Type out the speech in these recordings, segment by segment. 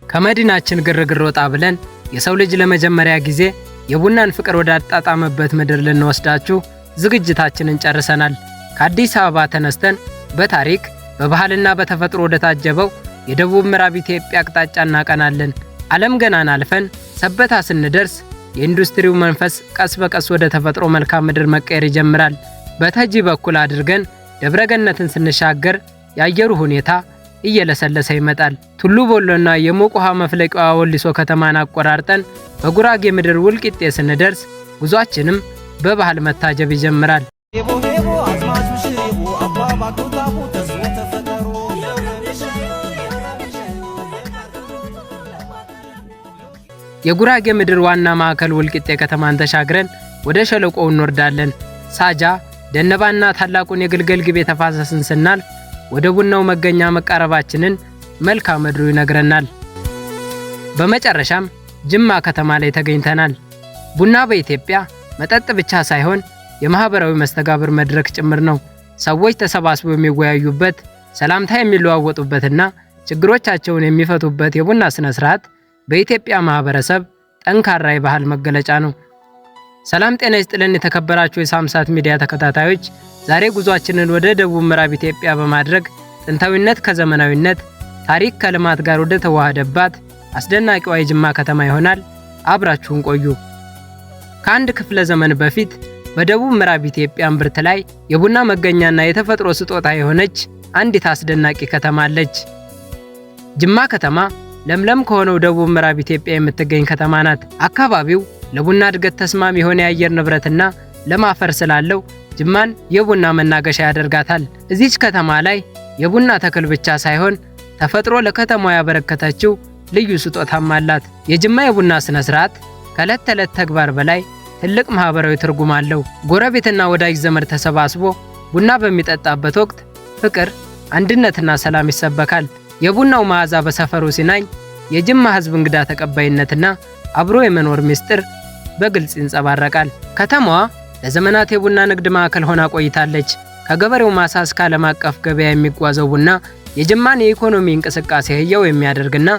ከመዲናችን ግርግር ወጣ ብለን የሰው ልጅ ለመጀመሪያ ጊዜ የቡናን ፍቅር ወደ አጣጣመበት ምድር ልንወስዳችሁ ዝግጅታችንን ጨርሰናል። ከአዲስ አበባ ተነስተን በታሪክ በባህልና በተፈጥሮ ወደ ታጀበው የደቡብ ምዕራብ ኢትዮጵያ አቅጣጫ እናቀናለን። ዓለም ገናን አልፈን ሰበታ ስንደርስ የኢንዱስትሪው መንፈስ ቀስ በቀስ ወደ ተፈጥሮ መልክዓ ምድር መቀየር ይጀምራል። በተጂ በኩል አድርገን ደብረገነትን ስንሻገር የአየሩ ሁኔታ እየለሰለሰ ይመጣል። ቱሉ ቦሎና የሞቅ ውሃ መፍለቂያዋ ወሊሶ ከተማን አቆራርጠን በጉራጌ ምድር ውልቂጤ ስንደርስ ጉዟችንም በባህል መታጀብ ይጀምራል። የጉራጌ ምድር ዋና ማዕከል ውልቂጤ ከተማን ተሻግረን ወደ ሸለቆው እንወርዳለን። ሳጃ፣ ደነባና ታላቁን የግልገል ግቤ ተፋሰስን ስናልፍ ወደ ቡናው መገኛ መቃረባችንን መልክዓ ምድሩ ይነግረናል። በመጨረሻም ጅማ ከተማ ላይ ተገኝተናል። ቡና በኢትዮጵያ መጠጥ ብቻ ሳይሆን የማህበራዊ መስተጋብር መድረክ ጭምር ነው። ሰዎች ተሰባስበው የሚወያዩበት፣ ሰላምታ የሚለዋወጡበትና ችግሮቻቸውን የሚፈቱበት የቡና ስነ ስርዓት በኢትዮጵያ ማህበረሰብ ጠንካራ የባህል መገለጫ ነው። ሰላም ጤና ይስጥልን የተከበራችሁ የሳምሳት ሚዲያ ተከታታዮች፣ ዛሬ ጉዟችንን ወደ ደቡብ ምዕራብ ኢትዮጵያ በማድረግ ጥንታዊነት ከዘመናዊነት፣ ታሪክ ከልማት ጋር ወደ ተዋሃደባት አስደናቂዋ የጅማ ከተማ ይሆናል። አብራችሁን ቆዩ። ከአንድ ክፍለ ዘመን በፊት በደቡብ ምዕራብ ኢትዮጵያ እምብርት ላይ የቡና መገኛና የተፈጥሮ ስጦታ የሆነች አንዲት አስደናቂ ከተማ አለች። ጅማ ከተማ ለምለም ከሆነው ደቡብ ምዕራብ ኢትዮጵያ የምትገኝ ከተማ ናት። አካባቢው ለቡና እድገት ተስማሚ የሆነ የአየር ንብረትና ለም አፈር ስላለው ጅማን የቡና መናገሻ ያደርጋታል። እዚች ከተማ ላይ የቡና ተክል ብቻ ሳይሆን ተፈጥሮ ለከተማዋ ያበረከተችው ልዩ ስጦታም አላት። የጅማ የቡና ስነ ስርዓት ከዕለት ተዕለት ተግባር በላይ ትልቅ ማህበራዊ ትርጉም አለው። ጎረቤትና ወዳጅ ዘመድ ተሰባስቦ ቡና በሚጠጣበት ወቅት ፍቅር፣ አንድነትና ሰላም ይሰበካል። የቡናው መዓዛ በሰፈሩ ሲናኝ የጅማ ህዝብ እንግዳ ተቀባይነትና አብሮ የመኖር ምስጢር በግልጽ ይንጸባረቃል። ከተማዋ ለዘመናት የቡና ንግድ ማዕከል ሆና ቆይታለች። ከገበሬው ማሳ እስከ ዓለም አቀፍ ገበያ የሚጓዘው ቡና የጅማን የኢኮኖሚ እንቅስቃሴ ህያው የሚያደርግና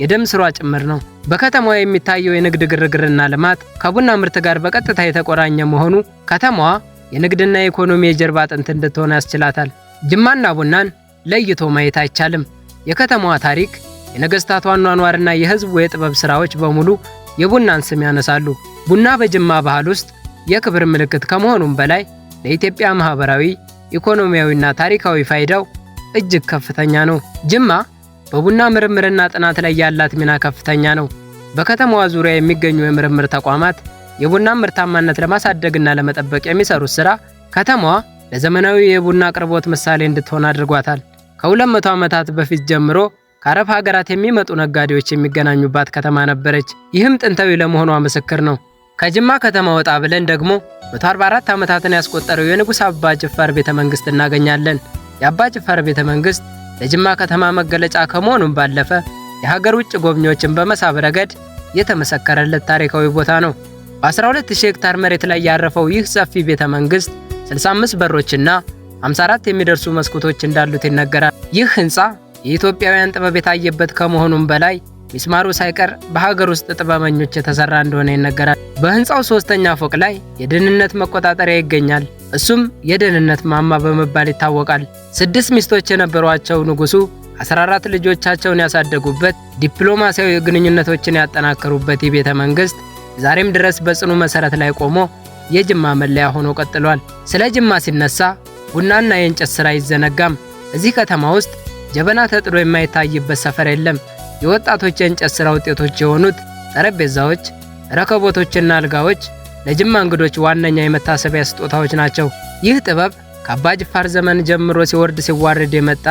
የደም ስሯ ጭምር ነው። በከተማዋ የሚታየው የንግድ ግርግርና ልማት ከቡና ምርት ጋር በቀጥታ የተቆራኘ መሆኑ ከተማዋ የንግድና የኢኮኖሚ የጀርባ አጥንት እንድትሆን ያስችላታል። ጅማና ቡናን ለይቶ ማየት አይቻልም። የከተማዋ ታሪክ፣ የነገስታቷ አኗኗርና የህዝቡ የጥበብ ስራዎች በሙሉ የቡናን ስም ያነሳሉ። ቡና በጅማ ባህል ውስጥ የክብር ምልክት ከመሆኑም በላይ ለኢትዮጵያ ማህበራዊ፣ ኢኮኖሚያዊና ታሪካዊ ፋይዳው እጅግ ከፍተኛ ነው። ጅማ በቡና ምርምርና ጥናት ላይ ያላት ሚና ከፍተኛ ነው። በከተማዋ ዙሪያ የሚገኙ የምርምር ተቋማት የቡና ምርታማነት ለማሳደግና ለመጠበቅ የሚሰሩት ስራ ከተማዋ ለዘመናዊ የቡና አቅርቦት ምሳሌ እንድትሆን አድርጓታል። ከ200 ዓመታት በፊት ጀምሮ ከአረብ ሀገራት የሚመጡ ነጋዴዎች የሚገናኙባት ከተማ ነበረች። ይህም ጥንታዊ ለመሆኗ ምስክር ነው። ከጅማ ከተማ ወጣ ብለን ደግሞ 144 ዓመታትን ያስቆጠረው የንጉሥ አባ ጅፋር ቤተ መንግሥት እናገኛለን። የአባ ጅፋር ቤተ መንግሥት ለጅማ ከተማ መገለጫ ከመሆኑም ባለፈ የሀገር ውጭ ጎብኚዎችን በመሳብ ረገድ የተመሰከረለት ታሪካዊ ቦታ ነው። በ12000 ሄክታር መሬት ላይ ያረፈው ይህ ሰፊ ቤተ መንግሥት 65 በሮችና 54 የሚደርሱ መስኮቶች እንዳሉት ይነገራል። ይህ ህንፃ የኢትዮጵያውያን ጥበብ የታየበት ከመሆኑም በላይ ሚስማሩ ሳይቀር በሀገር ውስጥ ጥበበኞች የተሰራ እንደሆነ ይነገራል። በህንፃው 3ኛ ፎቅ ላይ የደህንነት መቆጣጠሪያ ይገኛል። እሱም የደህንነት ማማ በመባል ይታወቃል። 6 ሚስቶች የነበሯቸው ንጉሱ 14 ልጆቻቸውን ያሳደጉበት፣ ዲፕሎማሲያዊ ግንኙነቶችን ያጠናከሩበት የቤተ መንግሥት ዛሬም ድረስ በጽኑ መሰረት ላይ ቆሞ የጅማ መለያ ሆኖ ቀጥሏል። ስለ ጅማ ሲነሳ ቡናና የእንጨት ሥራ አይዘነጋም። እዚህ ከተማ ውስጥ ጀበና ተጥዶ የማይታይበት ሰፈር የለም። የወጣቶች የእንጨት ሥራ ውጤቶች የሆኑት ጠረጴዛዎች፣ ረከቦቶችና አልጋዎች ለጅማ እንግዶች ዋነኛ የመታሰቢያ ስጦታዎች ናቸው። ይህ ጥበብ ከአባ ጅፋር ዘመን ጀምሮ ሲወርድ ሲዋረድ የመጣ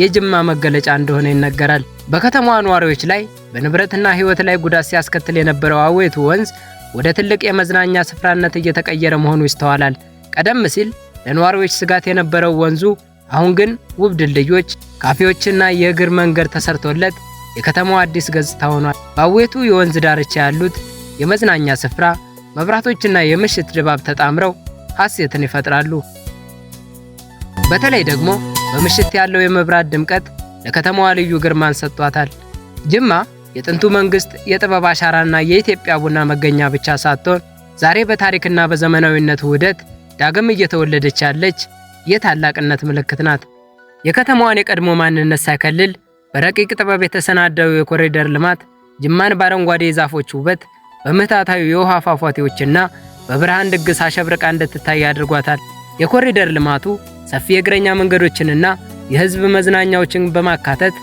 የጅማ መገለጫ እንደሆነ ይነገራል። በከተማዋ ነዋሪዎች ላይ በንብረትና ሕይወት ላይ ጉዳት ሲያስከትል የነበረው አዌቱ ወንዝ ወደ ትልቅ የመዝናኛ ስፍራነት እየተቀየረ መሆኑ ይስተዋላል። ቀደም ሲል ለነዋሪዎች ስጋት የነበረው ወንዙ አሁን ግን ውብ ድልድዮች፣ ካፌዎችና የእግር መንገድ ተሰርቶለት የከተማዋ አዲስ ገጽታ ሆኗል። በአዌቱ የወንዝ ዳርቻ ያሉት የመዝናኛ ስፍራ መብራቶችና የምሽት ድባብ ተጣምረው ሐሴትን ይፈጥራሉ። በተለይ ደግሞ በምሽት ያለው የመብራት ድምቀት ለከተማዋ ልዩ ግርማን ሰጥቷታል። ጅማ የጥንቱ መንግስት የጥበብ አሻራና የኢትዮጵያ ቡና መገኛ ብቻ ሳትሆን ዛሬ በታሪክና በዘመናዊነት ውህደት ዳግም እየተወለደች ያለች የታላቅነት ምልክት ናት። የከተማዋን የቀድሞ ማንነት ሳይከልል በረቂቅ ጥበብ የተሰናዳው የኮሪደር ልማት ጅማን በአረንጓዴ የዛፎች ውበት፣ በምታታዊ የውሃ ፏፏቴዎችና በብርሃን ድግስ አሸብርቃ እንድትታይ አድርጓታል። የኮሪደር ልማቱ ሰፊ የእግረኛ መንገዶችንና የህዝብ መዝናኛዎችን በማካተት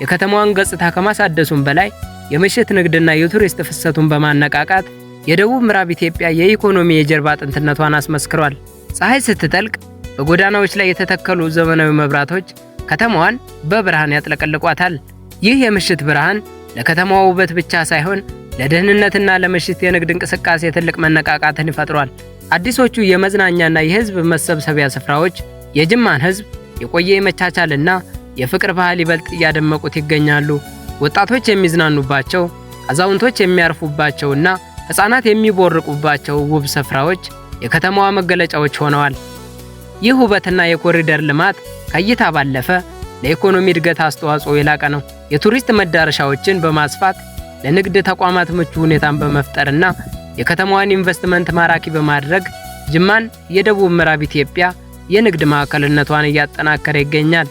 የከተማዋን ገጽታ ከማሳደሱም በላይ የምሽት ንግድና የቱሪስት ፍሰቱን በማነቃቃት የደቡብ ምዕራብ ኢትዮጵያ የኢኮኖሚ የጀርባ አጥንትነቷን አስመስክሯል። ፀሐይ ስትጠልቅ በጎዳናዎች ላይ የተተከሉ ዘመናዊ መብራቶች ከተማዋን በብርሃን ያጥለቀልቋታል። ይህ የምሽት ብርሃን ለከተማዋ ውበት ብቻ ሳይሆን ለደህንነትና ለምሽት የንግድ እንቅስቃሴ ትልቅ መነቃቃትን ይፈጥሯል። አዲሶቹ የመዝናኛና የህዝብ መሰብሰቢያ ስፍራዎች የጅማን ህዝብ የቆየ የመቻቻልና የፍቅር ባህል ይበልጥ እያደመቁት ይገኛሉ። ወጣቶች የሚዝናኑባቸው፣ አዛውንቶች የሚያርፉባቸውና ሕፃናት የሚቦርቁባቸው ውብ ስፍራዎች የከተማዋ መገለጫዎች ሆነዋል። ይህ ውበትና የኮሪደር ልማት ከእይታ ባለፈ ለኢኮኖሚ እድገት አስተዋጽኦ የላቀ ነው። የቱሪስት መዳረሻዎችን በማስፋት ለንግድ ተቋማት ምቹ ሁኔታን በመፍጠርና የከተማዋን ኢንቨስትመንት ማራኪ በማድረግ ጅማን የደቡብ ምዕራብ ኢትዮጵያ የንግድ ማዕከልነቷን እያጠናከረ ይገኛል።